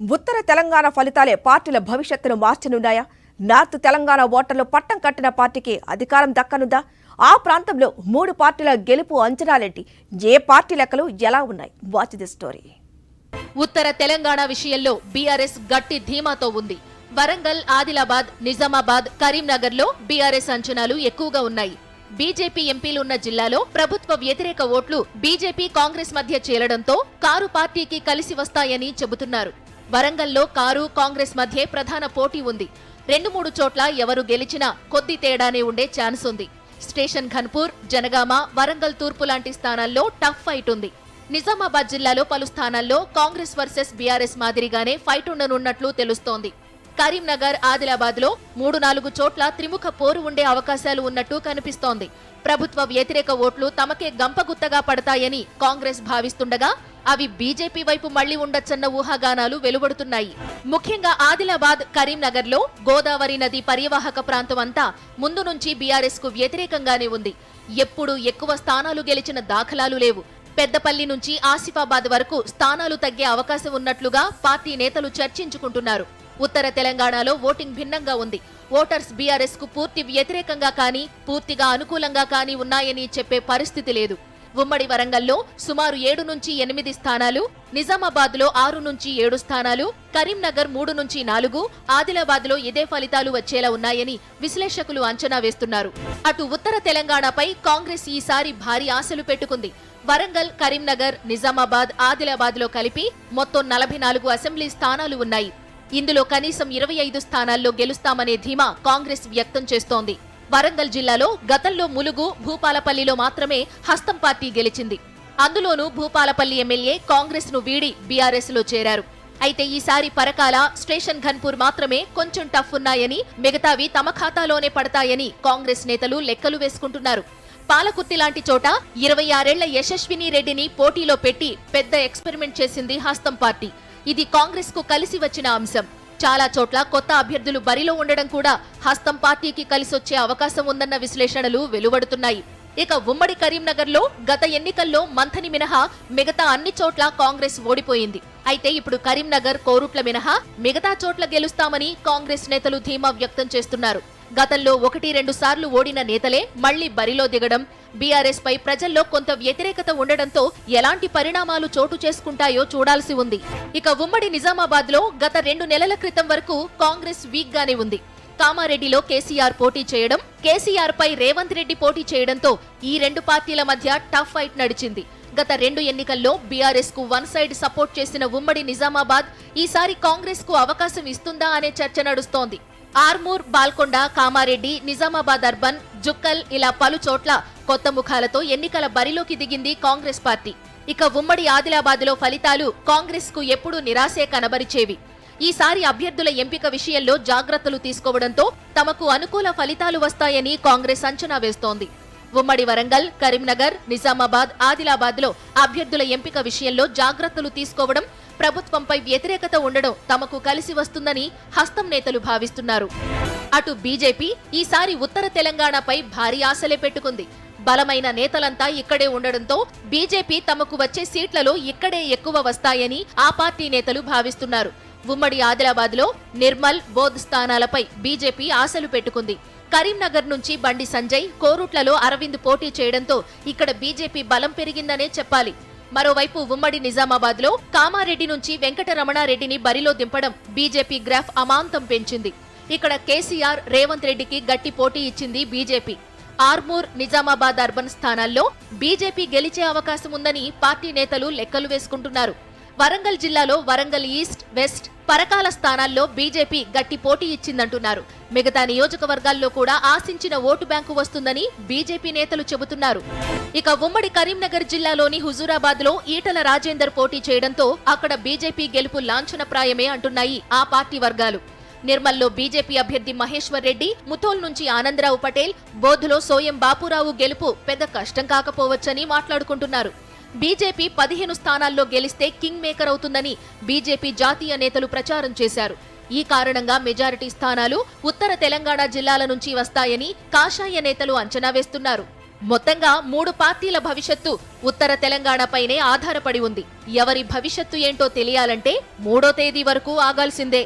ఉత్తర తెలంగాణ ఫలితాలే పార్టీల భవిష్యత్తును మార్చనున్నాయా? నార్త్ తెలంగాణ ఓటర్లు పట్టం కట్టిన పార్టీకి అధికారం దక్కనుందా? ఆ ప్రాంతంలో 3 పార్టీల గెలుపు అంచనాలేంటి? ఏ పార్టీ లెక్కలు ఎలా ఉన్నాయి? Watch the story. ఉత్తర తెలంగాణ విషయంలో బీఆర్ఎస్ గట్టి ధీమాతో ఉంది. వరంగల్, ఆదిలాబాద్, నిజామాబాద్, కరీంనగర్లో బీఆర్ఎస్ అంచనాలు ఎక్కువగా ఉన్నాయి. బీజేపీ ఎంపీలున్న జిల్లాలో ప్రభుత్వ వ్యతిరేక ఓట్లు బీజేపీ, కాంగ్రెస్ మధ్య చేరడంతో కారు పార్టీకి కలిసి వస్తాయని చెబుతున్నారు. వరంగల్లో కారు, కాంగ్రెస్ మధ్య ప్రధాన పోటీ ఉంది. 2-3 చోట్ల ఎవరు గెలిచినా కొద్ది తేడానే ఉండే ఛాన్స్ ఉంది. స్టేషన్ ఘన్పూర్, జనగామ, వరంగల్ తూర్పు లాంటి స్థానాల్లో టఫ్ ఫైట్ ఉంది. నిజామాబాద్ జిల్లాలో పలు స్థానాల్లో కాంగ్రెస్ వర్సెస్ బీఆర్ఎస్ మాదిరిగానే ఫైట్ ఉండనున్నట్లు తెలుస్తోంది. కరీంనగర్, ఆదిలాబాద్ లో 3-4 చోట్ల త్రిముఖ పోరు ఉండే అవకాశాలు ఉన్నట్టు కనిపిస్తోంది. ప్రభుత్వ వ్యతిరేక ఓట్లు తమకే గంపగుత్తగా పడతాయని కాంగ్రెస్ భావిస్తుండగా అవి బీజేపీ వైపు మళ్లీ ఉండొచ్చన్న ఊహాగానాలు వెలువడుతున్నాయి. ముఖ్యంగా ఆదిలాబాద్, కరీంనగర్ లో గోదావరి నది పరివాహక ప్రాంతం అంతా ముందు నుంచి బీఆర్ఎస్ కు వ్యతిరేకంగానే ఉంది. ఎప్పుడు ఎక్కువ స్థానాలు గెలిచిన దాఖలాలు లేవు. పెద్దపల్లి నుంచి ఆసిఫాబాద్ వరకు స్థానాలు తగ్గే అవకాశం ఉన్నట్లుగా పార్టీ నేతలు చర్చించుకుంటున్నారు. ఉత్తర తెలంగాణలో ఓటింగ్ భిన్నంగా ఉంది. ఓటర్స్ బీఆర్ఎస్ కు పూర్తి వ్యతిరేకంగా కానీ, పూర్తిగా అనుకూలంగా కానీ ఉన్నాయని చెప్పే పరిస్థితి లేదు. ఉమ్మడి వరంగల్లో సుమారు 7-8 స్థానాలు, నిజామాబాద్ లో 6-7 స్థానాలు, కరీంనగర్ 3-4, ఆదిలాబాద్ లో ఇదే ఫలితాలు వచ్చేలా ఉన్నాయని విశ్లేషకులు అంచనా వేస్తున్నారు. అటు ఉత్తర తెలంగాణపై కాంగ్రెస్ ఈసారి భారీ ఆశలు పెట్టుకుంది. వరంగల్, కరీంనగర్, నిజామాబాద్, ఆదిలాబాద్ లో కలిపి మొత్తం 44 అసెంబ్లీ స్థానాలు ఉన్నాయి. ఇందులో కనీసం 25 స్థానాల్లో గెలుస్తామనే ధీమా కాంగ్రెస్ వ్యక్తం చేస్తోంది. వరంగల్ జిల్లాలో గతంలో ములుగు, భూపాలపల్లిలో మాత్రమే హస్తం పార్టీ గెలిచింది. అందులోనూ భూపాలపల్లి ఎమ్మెల్యే కాంగ్రెస్ ను వీడి బీఆర్ఎస్ లో చేరారు. అయితే ఈసారి పరకాల, స్టేషన్ ఘన్పూర్ మాత్రమే కొంచెం టఫ్ ఉన్నాయని, మిగతావి తమ ఖాతాలోనే పడతాయని కాంగ్రెస్ నేతలు లెక్కలు వేసుకుంటున్నారు. పాలకుర్తి లాంటి చోట 26 ఏళ్ల యశస్విని రెడ్డిని పోటీలో పెట్టి పెద్ద ఎక్స్పెరిమెంట్ చేసింది హస్తం పార్టీ. ఇది కాంగ్రెస్ కు కలిసి వచ్చిన అంశం. చాలా చోట్ల కొత్త అభ్యర్థులు బరిలో ఉండడం కూడా హస్తం పార్టీకి కలిసొచ్చే అవకాశం ఉందన్న విశ్లేషణలు వెలువడుతున్నాయి. ఇక ఉమ్మడి కరీంనగర్ లో గత ఎన్నికల్లో మంథని మినహా మిగతా అన్ని చోట్ల కాంగ్రెస్ ఓడిపోయింది. అయితే ఇప్పుడు కరీంనగర్, కోరుట్ల మినహా మిగతా చోట్ల గెలుస్తామని కాంగ్రెస్ నేతలు ధీమా వ్యక్తం చేస్తున్నారు. గతంలో 1-2 సార్లు ఓడిన నేతలే మళ్లీ బరిలో దిగడం, బీఆర్ఎస్ పై ప్రజల్లో కొంత వ్యతిరేకత ఉండడంతో ఎలాంటి పరిణామాలు చోటు చేసుకుంటాయో చూడాల్సి ఉంది. ఇక ఉమ్మడి నిజామాబాద్ లో గత 2 నెలల క్రితం వరకు కాంగ్రెస్ వీక్ గానే ఉంది. కామారెడ్డిలో కేసీఆర్ పోటీ చేయడం, కేసీఆర్ పై రేవంత్ రెడ్డి పోటీ చేయడంతో ఈ 2 పార్టీల మధ్య టఫ్ ఫైట్ నడిచింది. గత 2 ఎన్నికల్లో బీఆర్ఎస్ కు వన్ సైడ్ సపోర్ట్ చేసిన ఉమ్మడి నిజామాబాద్ ఈసారి కాంగ్రెస్ కు అవకాశం ఇస్తుందా అనే చర్చ నడుస్తోంది. ఆర్మూర్, బాల్కొండ, కామారెడ్డి, నిజామాబాద్ అర్బన్, జుక్కల్ ఇలా పలు చోట్ల కొత్త ముఖాలతో ఎన్నికల బరిలోకి దిగింది కాంగ్రెస్ పార్టీ. ఇక ఉమ్మడి ఆదిలాబాద్ లో ఫలితాలు కాంగ్రెస్ కు ఎప్పుడూ నిరాశే కనబరిచేవి. ఈసారి అభ్యర్థుల ఎంపిక విషయంలో జాగ్రత్తలు తీసుకోవడంతో తమకు అనుకూల ఫలితాలు వస్తాయని కాంగ్రెస్ అంచనా వేస్తోంది. ఉమ్మడి వరంగల్, కరీంనగర్, నిజామాబాద్, ఆదిలాబాద్ లో అభ్యర్థుల ఎంపిక విషయంలో జాగ్రత్తలు తీసుకోవడం, ప్రభుత్వంపై వ్యతిరేకత ఉండడం తమకు కలిసి వస్తుందని హస్తం నేతలు భావిస్తున్నారు. అటు బీజేపీ ఈసారి ఉత్తర తెలంగాణపై భారీ ఆశలే పెట్టుకుంది. బలమైన నేతలంతా ఇక్కడే ఉండడంతో బీజేపీ తమకు వచ్చే సీట్లలో ఇక్కడే ఎక్కువ వస్తాయని ఆ పార్టీ నేతలు భావిస్తున్నారు. ఉమ్మడి ఆదిలాబాద్ లో నిర్మల్, బోధ్ స్థానాలపై బీజేపీ ఆశలు పెట్టుకుంది. కరీంనగర్ నుంచి బండి సంజయ్, కోరుట్లలో అరవింద్ పోటీ చేయడంతో ఇక్కడ బీజేపీ బలం పెరిగిందనే చెప్పాలి. మరోవైపు ఉమ్మడి నిజామాబాద్ లో కామారెడ్డి నుంచి వెంకటరమణారెడ్డిని బరిలో దింపడం బీజేపీ గ్రాఫ్ అమాంతం పెంచింది. ఇక్కడ కేసీఆర్, రేవంత్ రెడ్డికి గట్టి పోటీ ఇచ్చింది బీజేపీ. ఆర్మూర్, నిజామాబాద్ అర్బన్ స్థానాల్లో బీజేపీ గెలిచే అవకాశం ఉందని పార్టీ నేతలు లెక్కలు వేసుకుంటున్నారు. వరంగల్ జిల్లాలో వరంగల్ ఈస్ట్, వెస్ట్, పరకాల స్థానాల్లో బీజేపీ గట్టి పోటీ ఇచ్చిందంటున్నారు. మిగతా నియోజకవర్గాల్లో కూడా ఆశించిన ఓటు బ్యాంకు వస్తుందని బీజేపీ నేతలు చెబుతున్నారు. ఇక ఉమ్మడి కరీంనగర్ జిల్లాలోని హుజూరాబాద్ లో ఈటల రాజేందర్ పోటీ చేయడంతో అక్కడ బీజేపీ గెలుపు లాంఛనప్రాయమే అంటున్నాయి ఆ పార్టీ వర్గాలు. నిర్మల్లో బీజేపీ అభ్యర్థి మహేశ్వర్ రెడ్డి, ముథోల్ నుంచి ఆనందరావు పటేల్, బోధులో సోయం బాపురావు గెలుపు పెద్ద కష్టం కాకపోవచ్చని మాట్లాడుకుంటున్నారు. బీజేపీ 15 స్థానాల్లో గెలిస్తే కింగ్ మేకర్ అవుతుందని బీజేపీ జాతీయ నేతలు ప్రచారం చేశారు. ఈ కారణంగా మెజారిటీ స్థానాలు ఉత్తర తెలంగాణ జిల్లాల నుంచి వస్తాయని కాషాయ నేతలు అంచనా వేస్తున్నారు. మొత్తంగా 3 పార్టీల భవిష్యత్తు ఉత్తర తెలంగాణపైనే ఆధారపడి ఉంది. ఎవరి భవిష్యత్తు ఏంటో తెలియాలంటే 3వ తేదీ వరకు ఆగాల్సిందే.